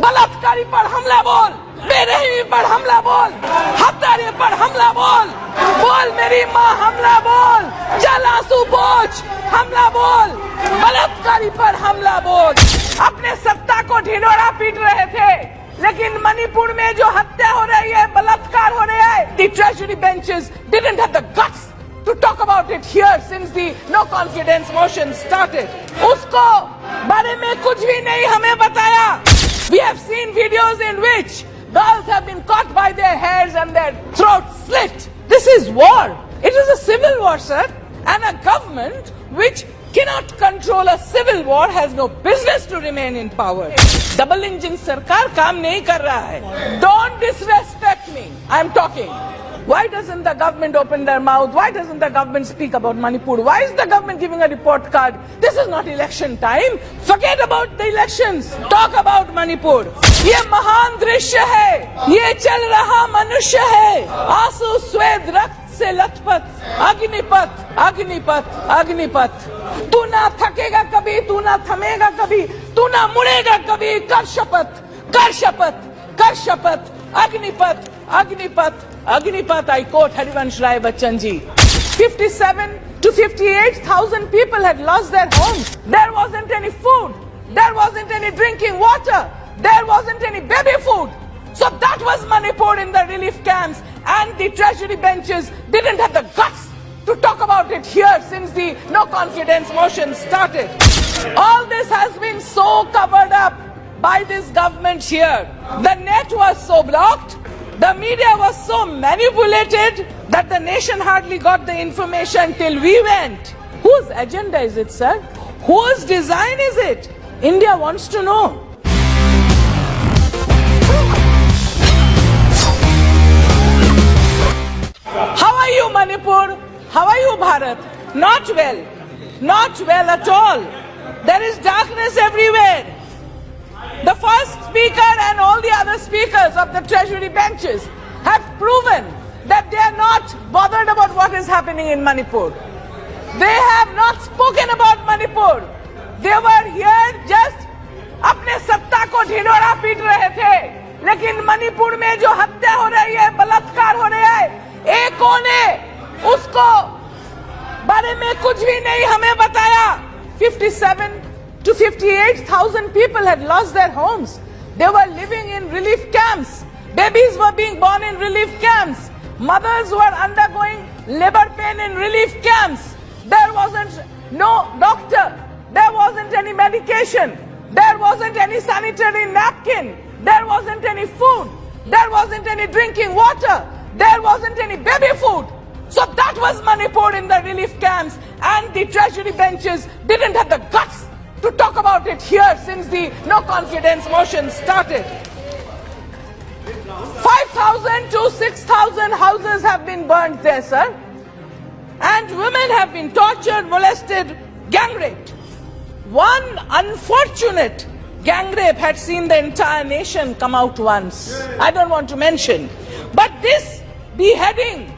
बलात्कारी पर हमला बोल, बेरहमी पर हमला बोल, हत्यारे पर हमला बोल, बोल मेरी माँ हमला बोल, चल आंसू पोंछ हमला बोल, बलात्कारी पर हमला बोल। अपने सत्ता को ढिंढोरा पीट रहे थे, लेकिन मणिपुर में जो हत्या हो रही है, बलात्कार हो रहा है, the treasury benches didn't have the guts to talk about it here since the no confidence motion started. उसको बारे में कुछ भी नहीं हमें बताया। We have seen videos in which girls have been caught by their hairs and their throats slit. This is war. It is a civil war, sir. And a government which cannot control a civil war has no business to remain in power. Double engine सरकार काम नहीं कर रहा है. Don't disrespect me. I am talking. Why doesn't the government open their mouth? Why doesn't the government speak about Manipur? Why is the government giving a report card? This is not election time. Forget about the elections. Talk about Manipur. ये महान दृश्य है. ये चल रहा मनुष्य है. आंसू स्वेद रक्त से लथपथ. अग्निपथ, अग्निपथ, अग्निपथ. तू ना थकेगा कभी, तू ना थमेगा कभी, तू ना मुड़ेगा कभी. कर शपथ, कर शपथ, कर शपथ. Agnipath, Agnipath, Agnipath. I quote Harivansh Rai Bachchan ji. 57 to 58,000 people had lost their homes. There wasn't any food. There wasn't any drinking water. There wasn't any baby food. So that was Manipur in the relief camps, and the treasury benches didn't have the guts to talk about it here since the no confidence motion started. All this has been so covered up by this government here. The net was so blocked, the media was so manipulated that the nation hardly got the information till we went. Whose agenda is it, sir? Whose design is it? India wants to know. How are you, Manipur? How are you, Bharat? Not well. Not well at all. There is darkness everywhere. The first speaker and all the other speakers of the treasury benches have proven that they are not bothered about what is happening in Manipur. They have not spoken about Manipur. They were here just अपने सत्ता को ढिंढोरा पीट रहे थे, लेकिन मणिपुर में जो हत्या हो रही है, बलात्कार हो रहा है, एको ने उसको बारे में कुछ भी नहीं हमें बताया. 57 to 58,000 people had lost their homes. They were living in relief camps. Babies were being born in relief camps. Mothers were undergoing labor pain in relief camps. There wasn't no doctor. There wasn't any medication. There wasn't any sanitary napkin. There wasn't any food. There wasn't any drinking water. There wasn't any baby food. So that was Manipur in the relief camps, and the treasury benches didn't have the guts to talk about it here since the no confidence motion started. 5,000 to 6,000 houses have been burnt there, sir. And women have been tortured, molested, gang raped. One unfortunate gang rape had seen the entire nation come out once. I don't want to mention. But this beheading,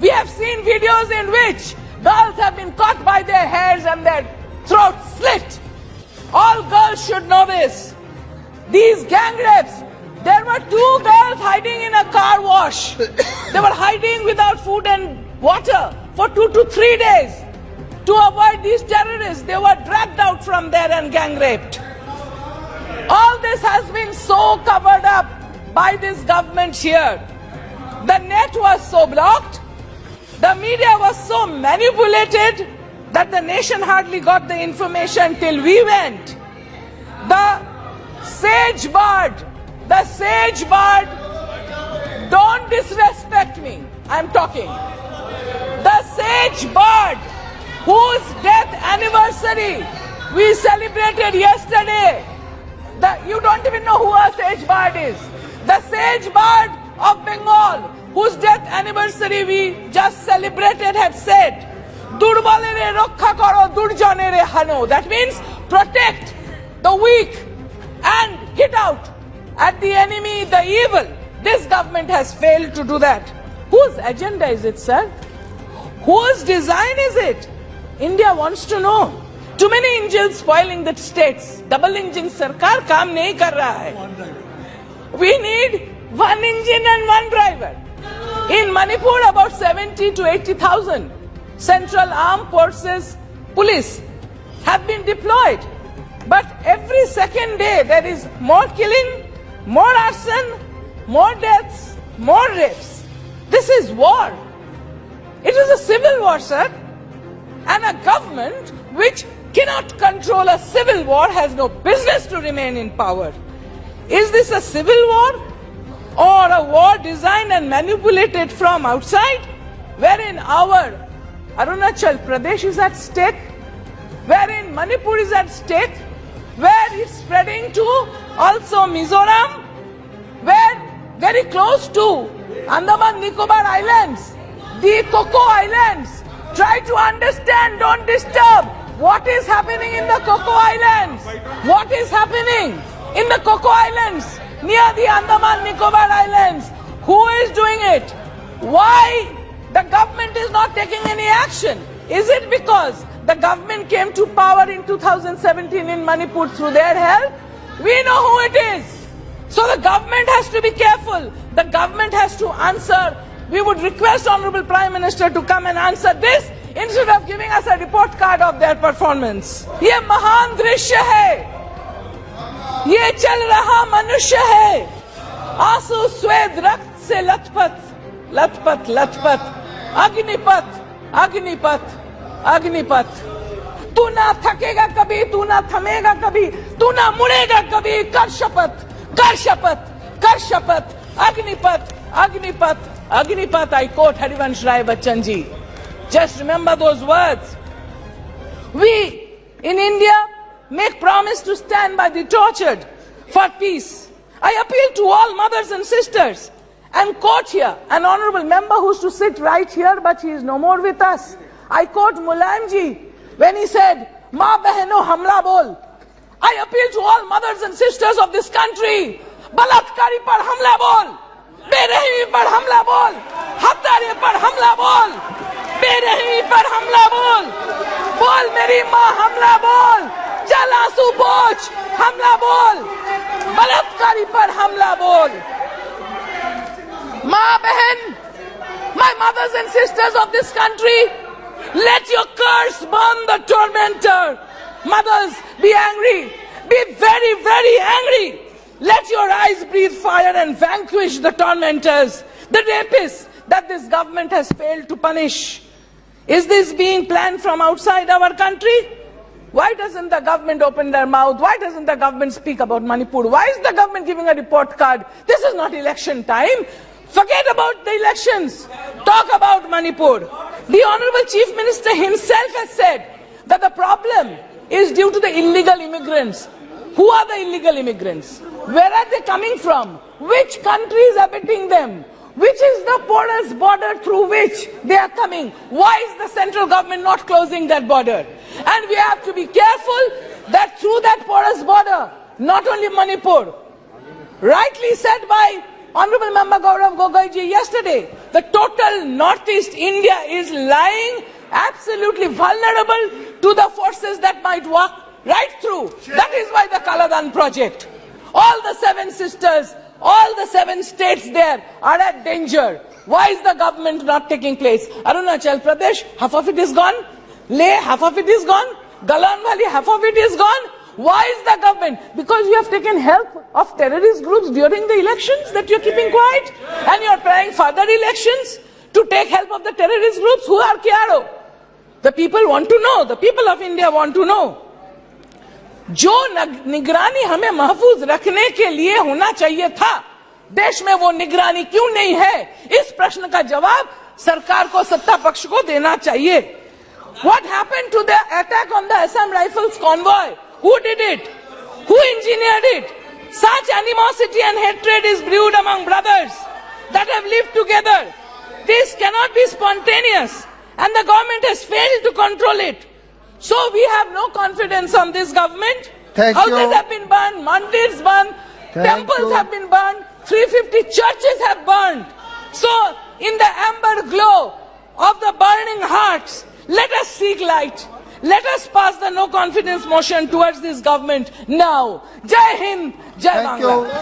we have seen videos in which girls have been caught by their hairs and their throats slit. All girls should know this. These gang rapes, there were 2 girls hiding in a car wash. They were hiding without food and water for 2 to 3 days. To avoid these terrorists, they were dragged out from there and gang raped. All this has been so covered up by this government here. The net was so blocked, the media was so manipulated that the nation hardly got the information till we went. The sage bird, don't disrespect me, I'm talking. The sage bird, whose death anniversary we celebrated yesterday. You don't even know who a sage bird is. The sage bird of Bengal, whose death anniversary we just celebrated, had said, Durbalere rokha karo, durjanere hano. That means protect the weak and hit out at the enemy, the evil. This government has failed to do that. Whose agenda is it, sir? Whose design is it? India wants to know. Too many engines spoiling the states. Double engine sarkar kaam nahi kar raha hai. We need one engine and one driver. In Manipur, about 70 to 80,000 Central Armed Forces police have been deployed. But every second day there is more killing, more arson, more deaths, more rapes. This is war. It is a civil war, sir. And a government which cannot control a civil war has no business to remain in power. Is this a civil war or a war designed and manipulated from outside, wherein our Arunachal Pradesh is at stake, wherein Manipur is at stake, where it's spreading to also Mizoram, where very close to Andaman Nicobar Islands, the Coco Islands. Try to understand, don't disturb. What is happening in the Coco Islands? What is happening in the Coco Islands near the Andaman Nicobar Islands? Who is doing it? Why the government is not taking any action? Is it because the government came to power in 2017 in Manipur through their help? We know who it is. So the government has to be careful. The government has to answer. We would request Honorable Prime Minister to come and answer this instead of giving us a report card of their performance. ये महान दृश्य है, ये चल रहा मनुष्य है, आंसू स्वेद रक्त से लथपथ, लथपथ लथपथ, अग्निपथ, अग्निपथ, अग्निपथ. तू ना थकेगा कभी, तू ना थमेगा कभी, तू ना मुड़ेगा कभी. कर शपथ, कर शपथ, कर शपथ. Agnipath, Agnipath, Agnipath. I quote Harivansh Rai Bachchan ji. Just remember those words. We in India make promise to stand by the tortured for peace. I appeal to all mothers and sisters and quote here an honorable member who's to sit right here, but he is no more with us. I quote Mulayam ji when he said, "Ma behno hamla bol." I appeal to all mothers and sisters of this country. बलात्कारी पर हमला बोल, बेरहमी पर हमला बोल, हत्यारे पर हमला बोल, बेरहमी पर हमला बोल, बोल मेरी माँ हमला बोल, चल आंसू पोंछ हमला बोल, बलात्कारी पर हमला बोल. माँ बहन, my mothers and sisters of this country, let your curse burn the tormentor. Mothers, be angry, be very, very angry. Let your eyes breathe fire and vanquish the tormentors, the rapists that this government has failed to punish. Is this being planned from outside our country? Why doesn't the government open their mouth? Why doesn't the government speak about Manipur? Why is the government giving a report card? This is not election time. Forget about the elections. Talk about Manipur. The Honorable Chief Minister himself has said that the problem is due to the illegal immigrants. Who are the illegal immigrants? Where are they coming from? Which country is abetting them? Which is the porous border through which they are coming? Why is the central government not closing that border? And we have to be careful that through that porous border, not only Manipur, rightly said by Honorable Member Gaurav Gogoi ji yesterday, the total Northeast India is lying absolutely vulnerable to the forces that might walk right through. That is why the Kaladan project. All the 7 sisters, all the 7 states there are at danger. Why is the government not taking place? Arunachal Pradesh, half of it is gone. Leh, half of it is gone. Galan Valley, half of it is gone. Why is the government? Because you have taken help of terrorist groups during the elections that you're keeping quiet, and you're planning further elections to take help of the terrorist groups. Who are Kiaro? The people want to know. The people of India want to know. जो निगरानी हमें महफूज रखने के लिए होना चाहिए था, देश में वो निगरानी क्यों नहीं है? इस प्रश्न का जवाब सरकार को, सत्ता पक्ष को देना चाहिए. What happened to the attack on the Assam Rifles convoy? Who did it? Who engineered it? Such animosity and hatred is brewed among brothers that have lived together. This cannot be spontaneous, and the government has failed to control it. So we have no confidence on this government. Houses have been burned, mandirs burned, temples have been burned, 350 churches have burned. So in the amber glow of the burning hearts, let us seek light. Let us pass the no confidence motion towards this government now. Jai Hind, Jai Thank Bangla. you.